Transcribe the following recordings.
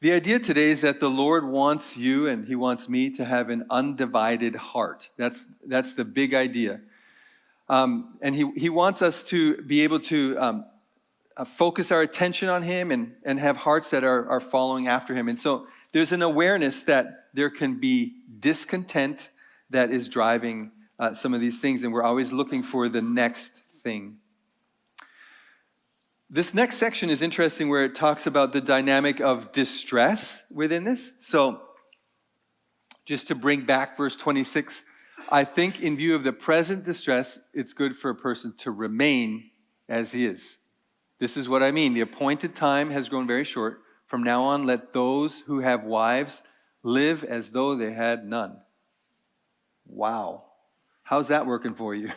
The idea today is that the Lord wants you and He wants me to have an undivided heart. That's the big idea. And he wants us to be able to focus our attention on Him and have hearts that are following after Him. And so there's an awareness that there can be discontent that is driving some of these things, and we're always looking for the next thing. This next section is interesting where it talks about the dynamic of distress within this. So just to bring back verse 26, I think in view of the present distress, it's good for a person to remain as he is. This is what I mean. The appointed time has grown very short. From now on, let those who have wives live as though they had none. Wow. How's that working for you?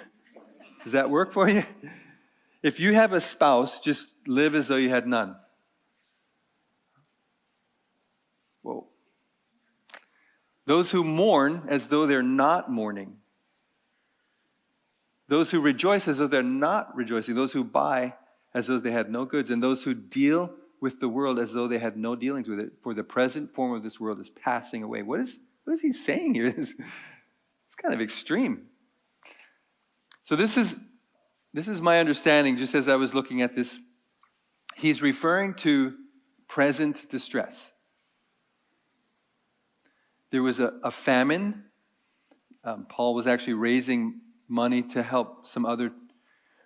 Does that work for you? If you have a spouse, just live as though you had none. Whoa. Those who mourn as though they're not mourning. Those who rejoice as though they're not rejoicing. Those who buy as though they had no goods. And those who deal with the world as though they had no dealings with it. For the present form of this world is passing away. What is he saying here? It's kind of extreme. So this is my understanding, just as I was looking at this. He's referring to present distress. There was a famine. Paul was actually raising money to help some other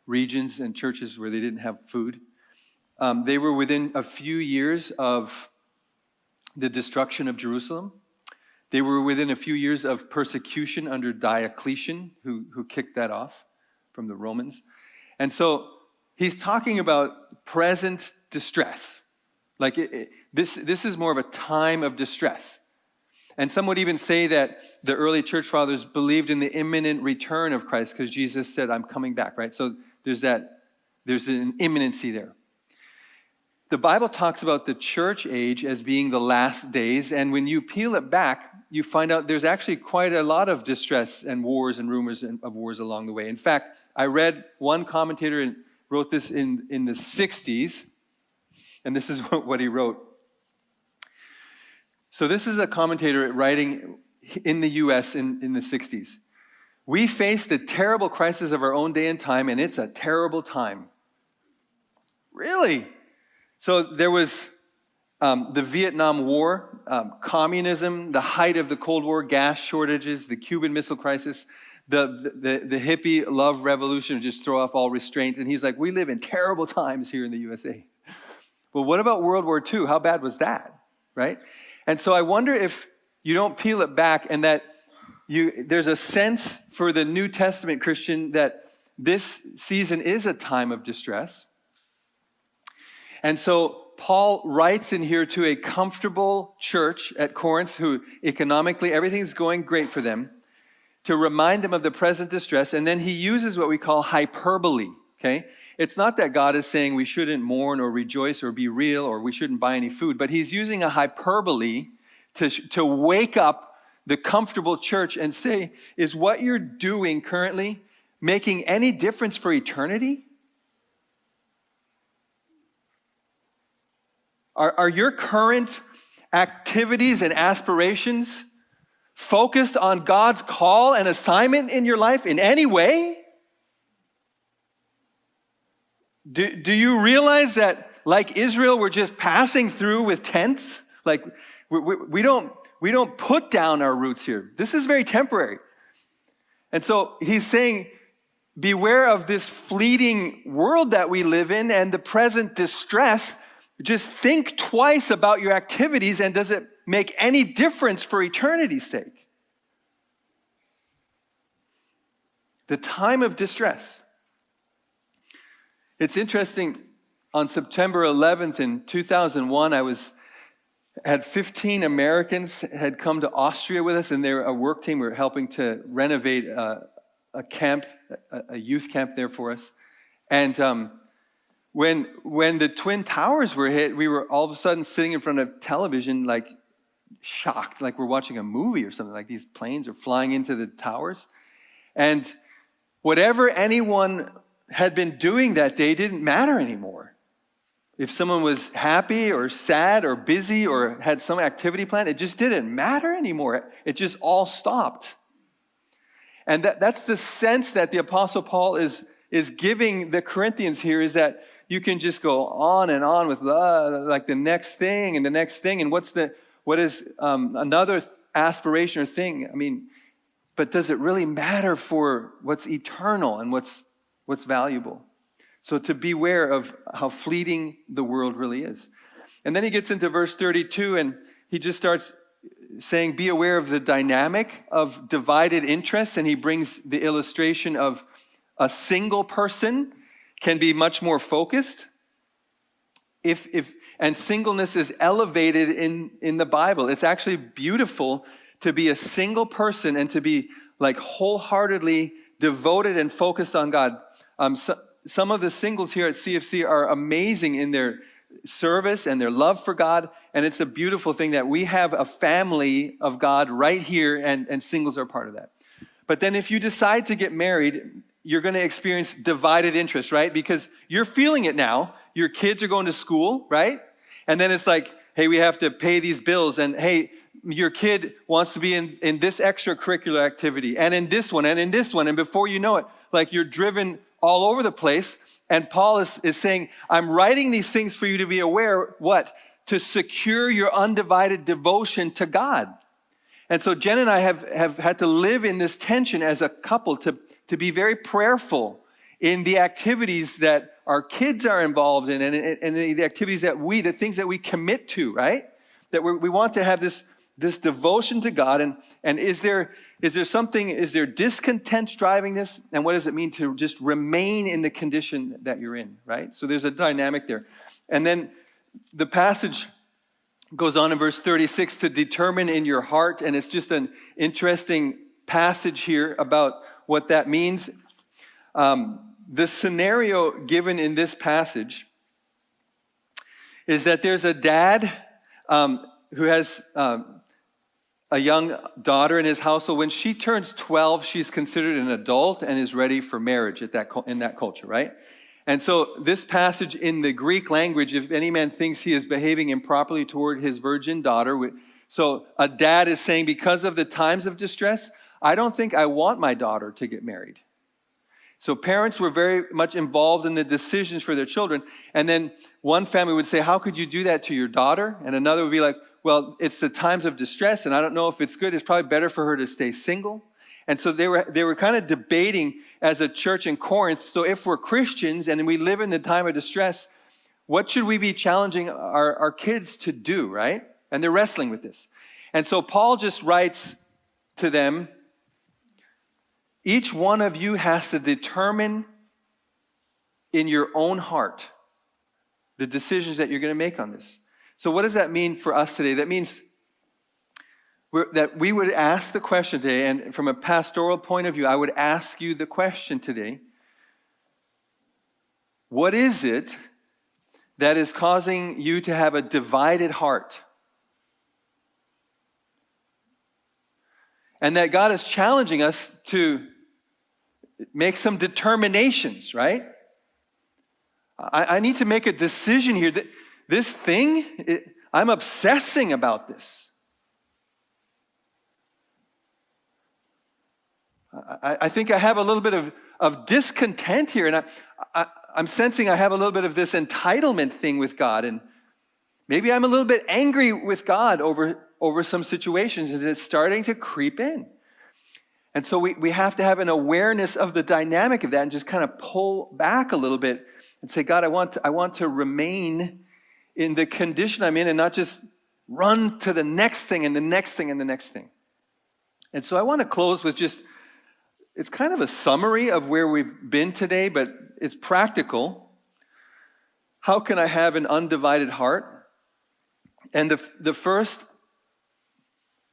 regions and churches where they didn't have food. They were within a few years of the destruction of Jerusalem. They were within a few years of persecution under Diocletian, who kicked that off from the Romans. And so he's talking about present distress. Like this is more of a time of distress. And some would even say that the early church fathers believed in the imminent return of Christ because Jesus said, I'm coming back, right? So there's an imminency there. The Bible talks about the church age as being the last days. And when you peel it back, you find out there's actually quite a lot of distress and wars and rumors of wars along the way. In fact, I read one commentator and wrote this in the 60s, and this is what he wrote. So this is a commentator writing in the U.S. in the 60s. We face the terrible crisis of our own day and time, and it's a terrible time. Really? So there was the Vietnam War, communism, the height of the Cold War, gas shortages, the Cuban Missile Crisis, the hippie love revolution, just throw off all restraint. And he's like, we live in terrible times here in the USA. Well, what about World War II? How bad was that, right? And so I wonder if you don't peel it back and that there's a sense for the New Testament Christian that this season is a time of distress. And so Paul writes in here to a comfortable church at Corinth who economically everything's going great for them, to remind them of the present distress. And then he uses what we call hyperbole, okay? It's not that God is saying we shouldn't mourn or rejoice or be real or we shouldn't buy any food, but he's using a hyperbole to wake up the comfortable church and say, is what you're doing currently making any difference for eternity? Are your current activities and aspirations focused on God's call and assignment in your life in any way? Do you realize that, like Israel, we're just passing through with tents? Like we don't put down our roots here. This is very temporary. And so he's saying, beware of this fleeting world that we live in and the present distress. Just think twice about your activities, and does it make any difference for eternity's sake? The time of distress. It's interesting, on September 11th in 2001, had 15 Americans had come to Austria with us, and they were a work team. We were helping to renovate a camp, a youth camp there for us. And when the Twin Towers were hit, we were all of a sudden sitting in front of television, like shocked, like we're watching a movie or something, like these planes are flying into the towers. And whatever anyone had been doing that day didn't matter anymore. if someone was happy or sad or busy or had some activity planned, it just didn't matter anymore. It just all stopped. And that's the sense that the Apostle Paul is giving the Corinthians here, is that you can just go on and on with like the next thing and the next thing. And what is another aspiration or thing? I mean, but does it really matter for what's eternal and what's valuable? So to beware of how fleeting the world really is. And then he gets into verse 32 and he just starts saying, be aware of the dynamic of divided interests. And he brings the illustration of a single person can be much more focused. And singleness is elevated in the Bible. It's actually beautiful to be a single person and to be like wholeheartedly devoted and focused on God. Some of the singles here at CFC are amazing in their service and their love for God. And it's a beautiful thing that we have a family of God right here, and singles are part of that. But then if you decide to get married, you're going to experience divided interest, right? Because you're feeling it now. Your kids are going to school, right? And then it's like, hey, we have to pay these bills. And hey, your kid wants to be in this extracurricular activity and in this one and in this one. And before you know it, like you're driven all over the place. And Paul is saying, I'm writing these things for you to be aware, what? To secure your undivided devotion to God. And so Jen and I have had to live in this tension as a couple to be very prayerful in the activities that our kids are involved in and the activities the things that we commit to, right? That we want to have this devotion to God. And is there discontent driving this? And what does it mean to just remain in the condition that you're in, right? So there's a dynamic there. And then the passage goes on in verse 36 to determine in your heart. And it's just an interesting passage here about what that means. The scenario given in this passage is that there's a dad who has a young daughter in his household. When she turns 12, she's considered an adult and is ready for marriage in that culture, right? And so this passage in the Greek language, if any man thinks he is behaving improperly toward his virgin daughter, so a dad is saying, because of the times of distress, I don't think I want my daughter to get married. So parents were very much involved in the decisions for their children. And then one family would say, how could you do that to your daughter? And another would be like, well, it's the times of distress, and I don't know if it's good. It's probably better for her to stay single. And so they were kind of debating as a church in Corinth. So if we're Christians and we live in the time of distress, what should we be challenging our kids to do, right? And they're wrestling with this. And so Paul just writes to them, each one of you has to determine in your own heart the decisions that you're going to make on this. So what does that mean for us today? That means that we would ask the question today, and from a pastoral point of view, I would ask you the question today, what is it that is causing you to have a divided heart? And that God is challenging us to make some determinations, right? I need to make a decision here. That this thing, I'm obsessing about this. I think I have a little bit of discontent here, and I'm sensing I have a little bit of this entitlement thing with God, and maybe I'm a little bit angry with God over some situations, and it's starting to creep in. And so we have to have an awareness of the dynamic of that and just kind of pull back a little bit and say, God, I want to remain in the condition I'm in and not just run to the next thing and the next thing and the next thing. And so I want to close with it's kind of a summary of where we've been today, but it's practical. How can I have an undivided heart? And the first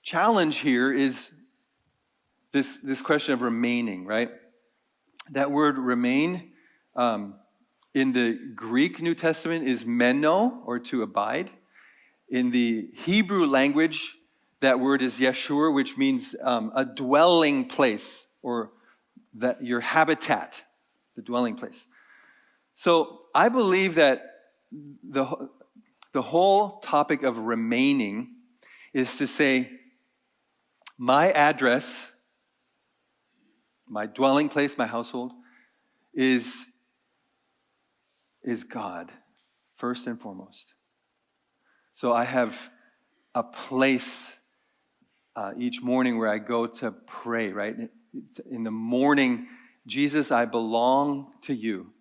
challenge here is this question of remaining, right? That word remain in the Greek New Testament is meno, or to abide. In the Hebrew language, that word is yeshur, which means a dwelling place, or that your habitat, the dwelling place. So I believe that the whole topic of remaining is to say, my address, my dwelling place, my household, is God, first and foremost. So I have a place each morning where I go to pray, right? In the morning, Jesus, I belong to you.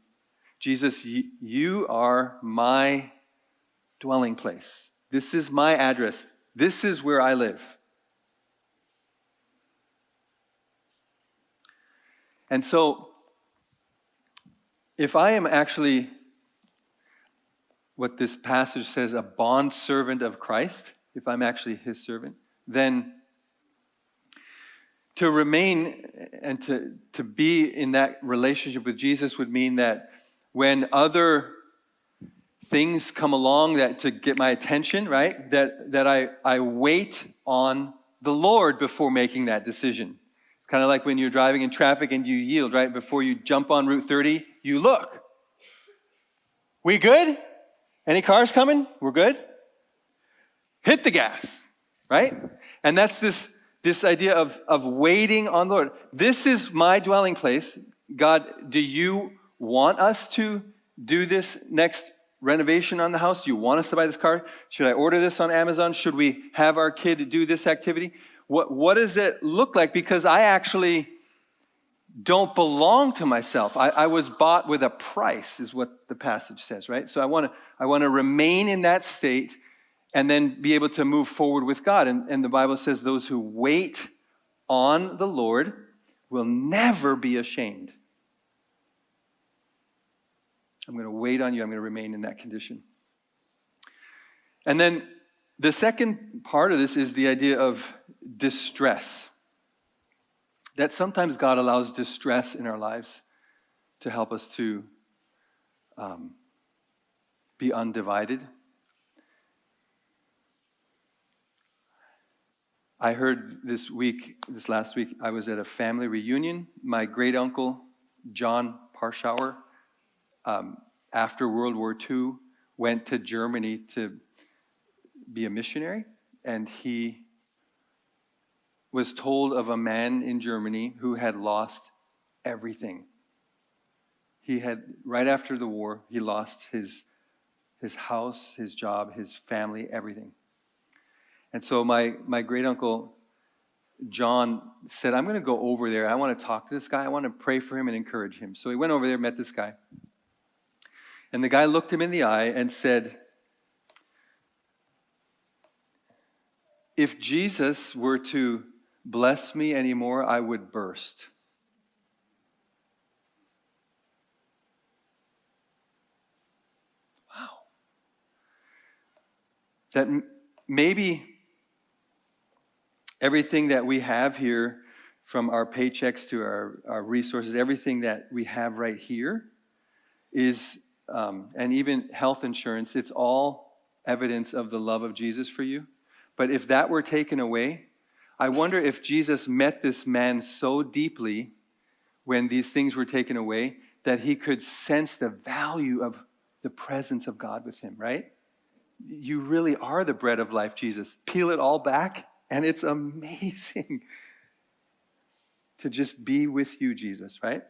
Jesus, you are my dwelling place. This is my address. This is where I live. And so, if I am actually, what this passage says, a bondservant of Christ, if I'm actually his servant, then to remain and to be in that relationship with Jesus would mean that when other things come along that to get my attention, right, that I wait on the Lord before making that decision. It's kind of like when you're driving in traffic and you yield, right? Before you jump on Route 30, you look. We good? Any cars coming? We're good? Hit the gas, right? And that's this idea of waiting on the Lord. This is my dwelling place. God, do you want us to do this next renovation on the house? Do you want us to buy this car? Should I order this on Amazon? Should we have our kid do this activity? What does it look like? Because I actually don't belong to myself. I was bought with a price, is what the passage says, right? So I want to remain in that state and then be able to move forward with God. And the Bible says those who wait on the Lord will never be ashamed. I'm going to wait on you. I'm going to remain in that condition. And then the second part of this is the idea of distress. That sometimes God allows distress in our lives to help us to be undivided. I heard this last week, I was at a family reunion. My great uncle, John Parschauer, after World War II, went to Germany to be a missionary, and he was told of a man in Germany who had lost everything. He had, right after the war, he lost his house, his job, his family, everything. And so my great uncle John said, I'm going to go over there. I want to talk to this guy. I want to pray for him and encourage him. So he went over there, met this guy. And the guy looked him in the eye and said, if Jesus were to bless me anymore, I would burst. Wow. That maybe everything that we have here, from our paychecks to our resources, everything that we have right here is, and even health insurance, it's all evidence of the love of Jesus for you. But if that were taken away, I wonder if Jesus met this man so deeply when these things were taken away that he could sense the value of the presence of God with him, right? You really are the bread of life, Jesus. Peel it all back, and it's amazing to just be with you, Jesus, right?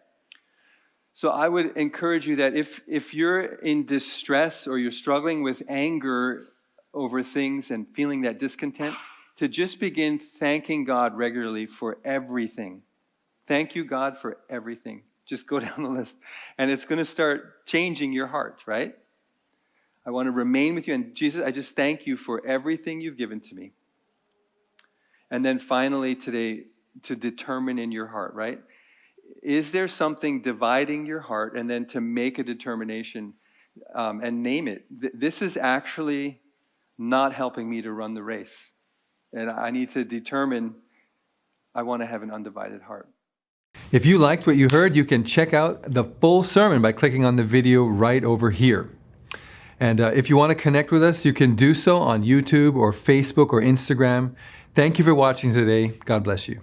So I would encourage you that if you're in distress or you're struggling with anger over things and feeling that discontent, to just begin thanking God regularly for everything. Thank you, God, for everything. Just go down the list. And it's going to start changing your heart, right? I want to remain with you. And Jesus, I just thank you for everything you've given to me. And then finally today, to determine in your heart, right? Is there something dividing your heart? And then to make a determination and name it. This is actually not helping me to run the race. And I need to determine I want to have an undivided heart. If you liked what you heard, you can check out the full sermon by clicking on the video right over here. And if you want to connect with us, you can do so on YouTube or Facebook or Instagram. Thank you for watching today. God bless you.